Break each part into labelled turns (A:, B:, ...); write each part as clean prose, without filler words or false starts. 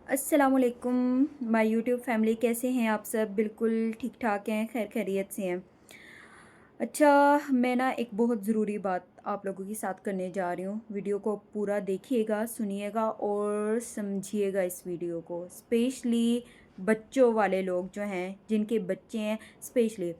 A: अस्सलाम वालेकुम my YouTube family, कैसे हैं आप सब? बिल्कुल ठीक ठाक हैं, खैर खैरियत से हैं। अच्छा, मैं ना एक बहुत ज़रूरी बात आप लोगों के साथ करने जा रही हूँ। वीडियो को पूरा देखिएगा, सुनिएगा और समझिएगा इस वीडियो को। स्पेशली बच्चों वाले लोग जो हैं, जिनके बच्चे हैं स्पेशली।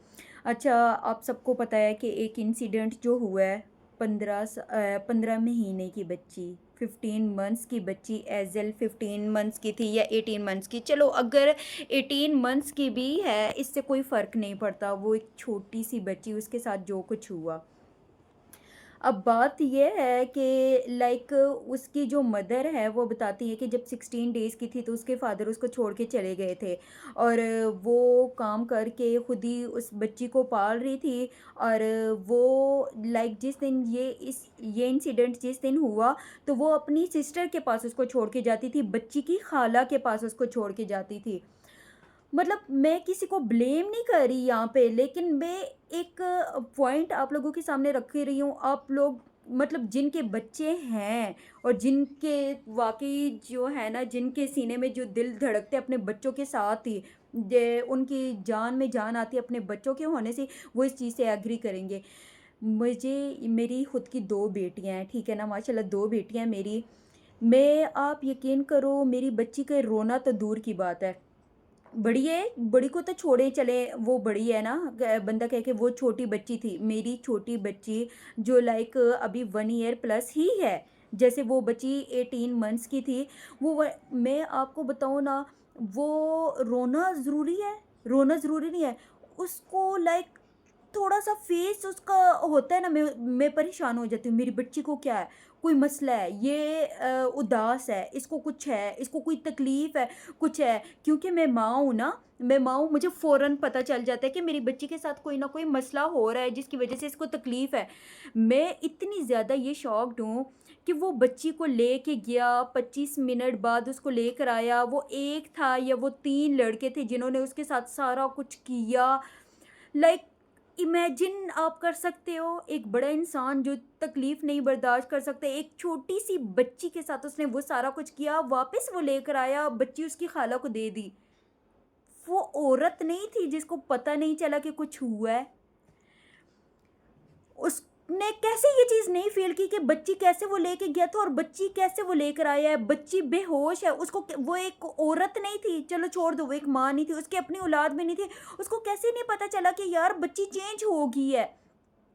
A: अच्छा, आप सबको पता है कि एक इंसिडेंट जो हुआ है, 15 महीने की बच्ची, 15 मंथ्स की बच्ची, एज़ल 15 मंथ्स की थी या 18 मंथ्स की। चलो, अगर 18 मंथ्स की भी है, इससे कोई फ़र्क नहीं पड़ता। वो एक छोटी सी बच्ची, उसके साथ जो कुछ हुआ। अब बात ये है कि लाइक उसकी जो मदर है वो बताती है कि जब 16 डेज़ की थी तो उसके फादर उसको छोड़ के चले गए थे, और वो काम करके खुद ही उस बच्ची को पाल रही थी। और वो लाइक जिस दिन ये इंसिडेंट जिस दिन हुआ, तो वो अपनी सिस्टर के पास उसको छोड़ के जाती थी, बच्ची की खाला के पास उसको छोड़ के जाती थी। मतलब मैं किसी को ब्लेम नहीं कर रही यहाँ पे, लेकिन मैं एक पॉइंट आप लोगों के सामने रख ही रही हूँ। आप लोग मतलब जिनके बच्चे हैं और जिनके वाक़ई जो है ना, जिनके सीने में जो दिल धड़कते हैं अपने बच्चों के साथ ही, जे उनकी जान में जान आती है अपने बच्चों के होने से, वो इस चीज़ से एग्री करेंगे। मेरी खुद की 2 बेटियाँ हैं, ठीक है ना? माशाल्लाह 2 बेटियाँ हैं मेरी। आप यकीन करो, मेरी बच्ची का रोना तो दूर की बात है। बड़ी है, बड़ी को तो छोड़े चले, वो बड़ी है ना, बंदा कहे कि वो छोटी बच्ची थी। मेरी छोटी बच्ची जो लाइक अभी 1 ईयर प्लस ही है, जैसे वो बच्ची 18 मंथ्स की थी। मैं आपको बताऊँ ना, वो रोना ज़रूरी है, रोना ज़रूरी नहीं है। उसको लाइक थोड़ा सा फेस उसका होता है ना, मैं परेशान हो जाती हूँ, मेरी बच्ची को क्या है, कोई मसला है, ये उदास है, इसको कुछ है, इसको कोई तकलीफ है, कुछ है। क्योंकि मैं माँ हूँ ना, मैं माँ हूँ, मुझे फ़ौरन पता चल जाता है कि मेरी बच्ची के साथ कोई ना कोई मसला हो रहा है जिसकी वजह से इसको तकलीफ है। मैं इतनी ज़्यादा ये शॉक्ड हूँ कि वो बच्ची को लेके गया, 25 मिनट बाद उसको लेकर आया। वो एक था या वो 3 लड़के थे जिन्होंने उसके साथ सारा कुछ किया। लाइक इमेजिन आप कर सकते हो, एक बड़ा इंसान जो तकलीफ नहीं बर्दाश्त कर सकता, एक छोटी सी बच्ची के साथ उसने वो सारा कुछ किया, वापस वो लेकर आया, बच्ची उसकी खाला को दे दी। वो औरत नहीं थी जिसको पता नहीं चला कि कुछ हुआ है। उसने कैसे ये चीज़ नहीं फ़ील की कि बच्ची कैसे वो लेके गया था और बच्ची कैसे वो लेकर आया है? बच्ची बेहोश है, वो एक औरत नहीं थी, चलो छोड़ दो, वो एक माँ नहीं थी, उसकी अपनी औलाद भी नहीं थी। उसको कैसे नहीं पता चला कि यार बच्ची चेंज हो गई है?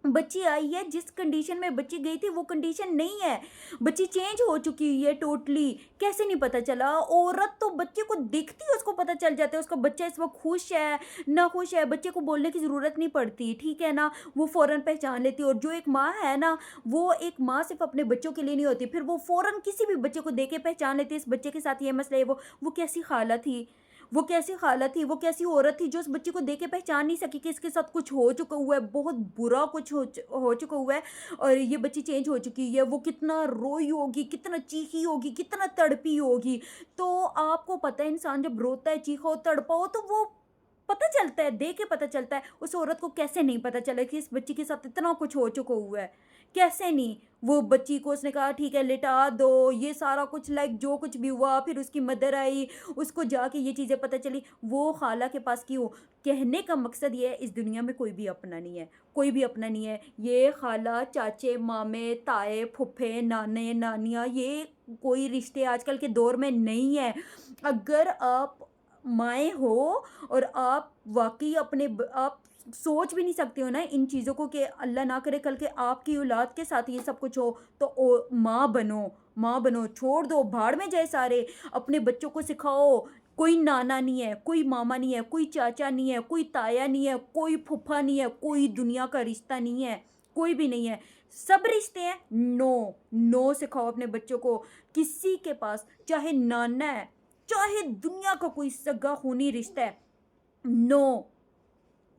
A: बच्ची आई है, जिस कंडीशन में बच्ची गई थी वो कंडीशन नहीं है, बच्ची चेंज हो चुकी हुई है टोटली। कैसे नहीं पता चला? औरत तो बच्चे को दिखती है, उसको पता चल जाता है उसका बच्चा इस वक्त खुश है ना खुश है, बच्चे को बोलने की ज़रूरत नहीं पड़ती, ठीक है ना? वो फ़ौरन पहचान लेती है। और जो एक माँ है ना, वो एक माँ सिर्फ अपने बच्चों के लिए नहीं होती, फिर वो फ़ौरन किसी भी बच्चे को देख के पहचान लेती है, इस बच्चे के साथ ये मसला है। वो कैसी खाला थी, वो कैसी खाला थी, वो कैसी औरत थी जो उस बच्ची को देख के पहचान नहीं सकी कि इसके साथ कुछ हो चुका हुआ है, बहुत बुरा कुछ हो चुका हुआ है और ये बच्ची चेंज हो चुकी है। वो कितना रोई होगी, कितना चीखी होगी, कितना तड़पी होगी। तो आपको पता है, इंसान जब रोता है, चीखा हो, तड़पा हो, तो वो पता चलता है, देख के पता चलता है। उस औरत को कैसे नहीं पता चला कि इस बच्ची के साथ इतना कुछ हो चुका हुआ है? कैसे नहीं? वो बच्ची को उसने कहा ठीक है लिटा दो, ये सारा कुछ लाइक जो कुछ भी हुआ, फिर उसकी मदर आई, उसको जाके ये चीज़ें पता चली, वो खाला के पास क्यों? कहने का मकसद ये है, इस दुनिया में कोई भी अपना नहीं है, कोई भी अपना नहीं है। ये खाला, चाचे, मामे, ताए, फूफे, नाने, नानियाँ, ये कोई रिश्ते आजकल के दौर में नहीं है। अगर आप माएँ हो और आप वाक़ई आप सोच भी नहीं सकते हो ना इन चीज़ों को कि अल्लाह ना करे कल के आपकी औलाद के साथ ये सब कुछ हो, तो माँ बनो, माँ बनो, छोड़ दो, भाड़ में जाए सारे। अपने बच्चों को सिखाओ, कोई नाना नहीं है, कोई मामा नहीं है, कोई चाचा नहीं है, कोई ताया नहीं है, कोई फूफा नहीं है, कोई दुनिया का रिश्ता नहीं है, कोई भी नहीं है। सब रिश्ते हैं, नो, नो सिखाओ अपने बच्चों को। किसी के पास चाहे नाना है, चाहे दुनिया का कोई सगा खूनी रिश्ता है, नो,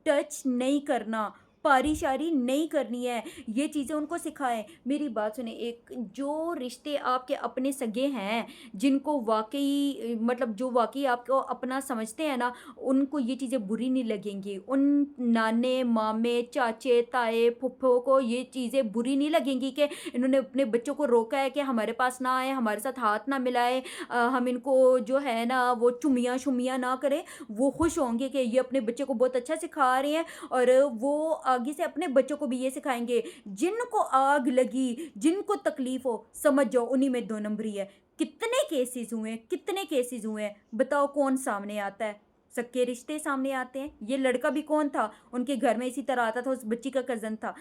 A: टच नहीं करना। پاری شاری نہیں کرنی ہے، یہ چیزیں ان کو سکھائیں۔ میری بات سنیں، ایک جو رشتے آپ کے اپنے سگے ہیں، جن کو واقعی مطلب جو واقعی آپ کو اپنا سمجھتے ہیں نا، ان کو یہ چیزیں بری نہیں لگیں گی، ان نانے مامے چاچے تائے پھپھو کو یہ چیزیں بری نہیں لگیں گی کہ انہوں نے اپنے بچوں کو روکا ہے کہ ہمارے پاس نہ آئے، ہمارے ساتھ ہاتھ نہ ملائے، ہم ان کو جو ہے نا وہ چمیاں شمیاں نہ کریں۔ وہ خوش ہوں گے کہ یہ اپنے بچے کو بہت اچھا سکھا رہے ہیں، اور وہ آگے سے اپنے بچوں کو بھی یہ سکھائیں گے۔ جن کو آگ لگی، جن کو تکلیف ہو، سمجھ جاؤ انہی میں دو نمبری ہے۔ کتنے کیسز ہوئے ہیں، کتنے کیسز ہوئے ہیں، بتاؤ کون سامنے آتا ہے؟ سکے رشتے سامنے آتے ہیں۔ یہ لڑکا بھی کون تھا، ان کے گھر میں اسی طرح آتا تھا، اس بچی کا کزن تھا۔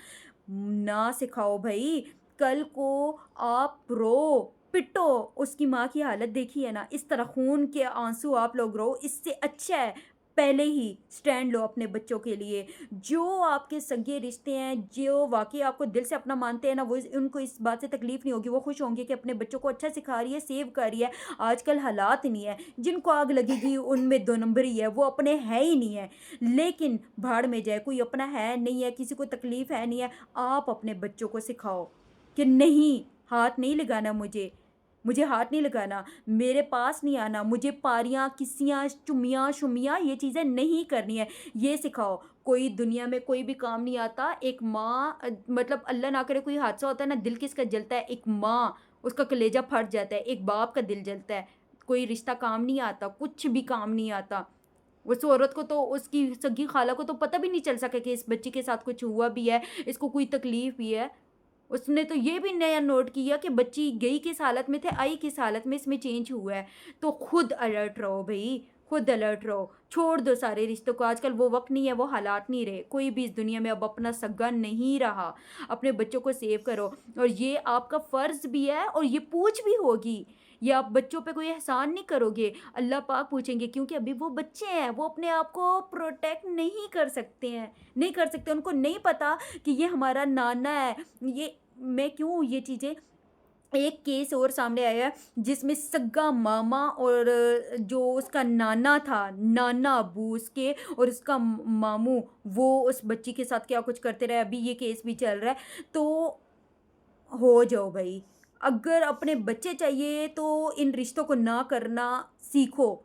A: نہ سکھاؤ بھائی، کل کو آپ رو پٹو، اس کی ماں کی حالت دیکھی ہے نا، اس طرح خون کے آنسو آپ لوگ رو، اس سے اچھا ہے پہلے ہی سٹینڈ لو اپنے بچوں کے لیے۔ جو آپ کے سگے رشتے ہیں، جو واقعی آپ کو دل سے اپنا مانتے ہیں نا، وہ ان کو اس بات سے تکلیف نہیں ہوگی، وہ خوش ہوں گے کہ اپنے بچوں کو اچھا سکھا رہی ہے، سیو کر رہی ہے۔ آج کل حالات نہیں ہے، جن کو آگ لگے گی ان میں دو نمبر ہی ہے، وہ اپنے ہے ہی نہیں ہے۔ لیکن بھاڑ میں جائے، کوئی اپنا ہے نہیں ہے، کسی کو تکلیف ہے نہیں ہے، آپ اپنے بچوں کو سکھاؤ کہ نہیں، ہاتھ نہیں لگانا، مجھے ہاتھ نہیں لگانا، میرے پاس نہیں آنا، مجھے پاریاں کسیاں چمیاں شمیاں یہ چیزیں نہیں کرنی ہے، یہ سکھاؤ۔ کوئی دنیا میں کوئی بھی کام نہیں آتا۔ ایک ماں مطلب اللہ نہ کرے کوئی حادثہ ہوتا ہے نا، دل کس کا جلتا ہے، ایک ماں اس کا کلیجہ پھٹ جاتا ہے، ایک باپ کا دل جلتا ہے۔ کوئی رشتہ کام نہیں آتا، کچھ بھی کام نہیں آتا۔ اس عورت کو تو اس کی سگی خالہ کو تو پتہ بھی نہیں چل سکا کہ اس بچی کے ساتھ کچھ ہوا بھی ہے، اس کو کوئی تکلیف بھی ہے۔ اس نے تو یہ بھی نیا نوٹ کیا کہ بچی گئی کس حالت میں تھے، آئی کس حالت میں، اس میں چینج ہوا ہے۔ تو خود الرٹ رہو بھائی، خود الرٹ رہو، چھوڑ دو سارے رشتوں کو۔ آج کل وہ وقت نہیں ہے، وہ حالات نہیں رہے، کوئی بھی اس دنیا میں اب اپنا سگا نہیں رہا۔ اپنے بچوں کو سیو کرو، اور یہ آپ کا فرض بھی ہے، اور یہ پوچھ بھی ہوگی۔ یہ آپ بچوں پہ کوئی احسان نہیں کرو گے، اللہ پاک پوچھیں گے، کیونکہ ابھی وہ بچے ہیں، وہ اپنے آپ کو پروٹیکٹ نہیں کر سکتے ہیں، نہیں کر سکتے، ان کو نہیں پتا کہ یہ ہمارا نانا ہے۔ یہ میں کیوں یہ چیزیں، ایک کیس اور سامنے آیا ہے جس میں سگا ماما اور جو اس کا نانا تھا، نانا ابو اس کے، اور اس کا ماموں، وہ اس بچی کے ساتھ کیا کچھ کرتے رہے۔ ابھی یہ کیس بھی چل رہا ہے۔ تو ہو جاؤ بھائی، اگر اپنے بچے چاہیے تو ان رشتوں کو نہ کرنا سیکھو،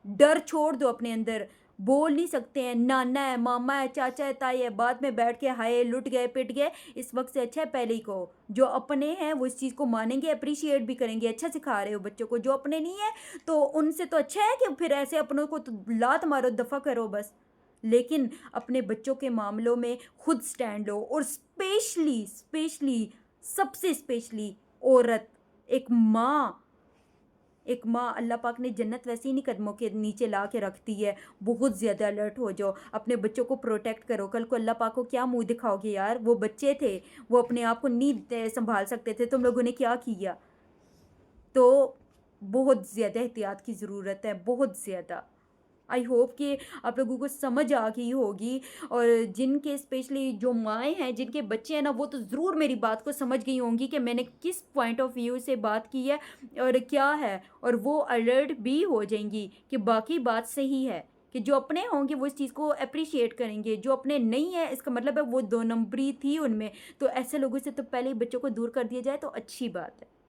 A: ڈر چھوڑ دو اپنے اندر۔ بول نہیں سکتے ہیں، نانا ہے ماما ہے چاچا ہے تائی ہے، بعد میں بیٹھ کے ہائے لٹ گئے پٹ گئے، اس وقت سے اچھا ہے پہلے ہی کہو۔ جو اپنے ہیں وہ اس چیز کو مانیں گے، اپریشیٹ بھی کریں گے، اچھا سکھا رہے ہو بچوں کو۔ جو اپنے نہیں ہیں تو ان سے تو اچھا ہے کہ پھر ایسے اپنوں کو تو لات مارو، دفع کرو بس۔ لیکن اپنے بچوں کے معاملوں میں خود سٹینڈ لو، اور اسپیشلی سب سے اسپیشلی عورت، ایک ماں اللہ پاک نے جنت ویسے ہی نہیں قدموں کے نیچے لا کے رکھتی ہے۔ بہت زیادہ الرٹ ہو جاؤ، اپنے بچوں کو پروٹیکٹ کرو۔ کل کو اللہ پاک کو کیا منہ دکھاؤ گے یار، وہ بچے تھے، وہ اپنے آپ کو نہیں سنبھال سکتے تھے، تم لوگوں نے کیا کیا۔ تو بہت زیادہ احتیاط کی ضرورت ہے، بہت زیادہ۔ آئی ہوپ کہ آپ لوگوں کو سمجھ آ گئی ہوگی، اور جن کے اسپیشلی جو مائیں ہیں، جن کے بچے ہیں نا، وہ تو ضرور میری بات کو سمجھ گئی ہوں گی کہ میں نے کس پوائنٹ آف ویو سے بات کی ہے اور کیا ہے، اور وہ الرٹ بھی ہو جائیں گی کہ باقی بات صحیح ہے، کہ جو اپنے ہوں گے وہ اس چیز کو اپریشیٹ کریں گے، جو اپنے نہیں ہیں اس کا مطلب ہے وہ دو نمبری تھی ان میں۔ تو ایسے لوگوں سے تو پہلے ہی بچوں کو دور کر دیا جائے تو اچھی بات ہے۔